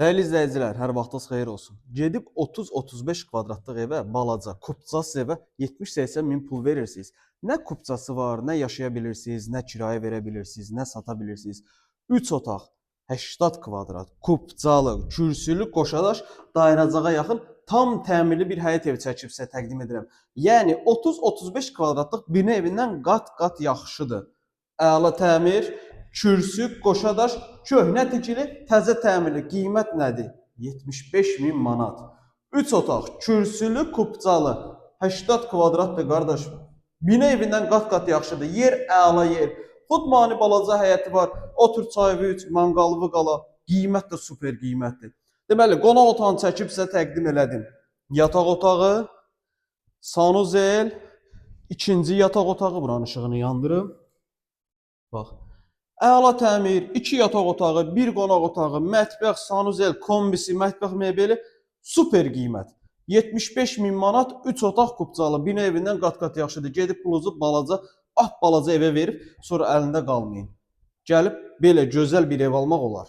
Dəyərli izləyicilər, hər vaxtınız xeyir olsun. Gedib 30-35 kvadratlıq evə, balaca, kupçasız evə 70-80 min pul verirsiniz. Nə kupçası var, nə yaşaya bilirsiniz, nə kirayə verə bilirsiniz, nə sata bilirsiniz. 3 otaq, 80 kvadrat, kupçalı, kürsülü, qoşadaş, dairəcağa yaxın tam təmirli bir həyət evi çəkib sizə təqdim edirəm. Yəni 30-35 kvadratlıq bina evindən qat-qat yaxşıdır. Əla təmir, kürsü, qoşadaş, köhnə tikili, təzə təmirli. Qiymət nədir? 75 min manat. 3 otaq, kürsülü, kupçalı, 80 kvadratdır qardaş. Bina evindən qat-qat yaxşıdır. Yer əla yer. Xudmani balaca həyəti var. Otur çayı iç, manqalı qala. Qiymət də super qiymətdir. Deməli, qonaq otağını çəkib sizə təqdim elədim. Yataq otağı, sanuzel, ikinci yataq otağı, buranın işığını yandırım. Bax. Əla təmir, 2 yataq otağı, 1 qonaq otağı, mətbəx, sanuzel, kombisi, mətbəx mebeli, super qiymət. 75 min manat 3 otaq kupçalı bina evindən qat-qat yaxşıdır. Gedib pulunuzu balaca, balaca evə verib, sonra əlində qalmayın. Gəlib belə gözəl bir ev almaq olar.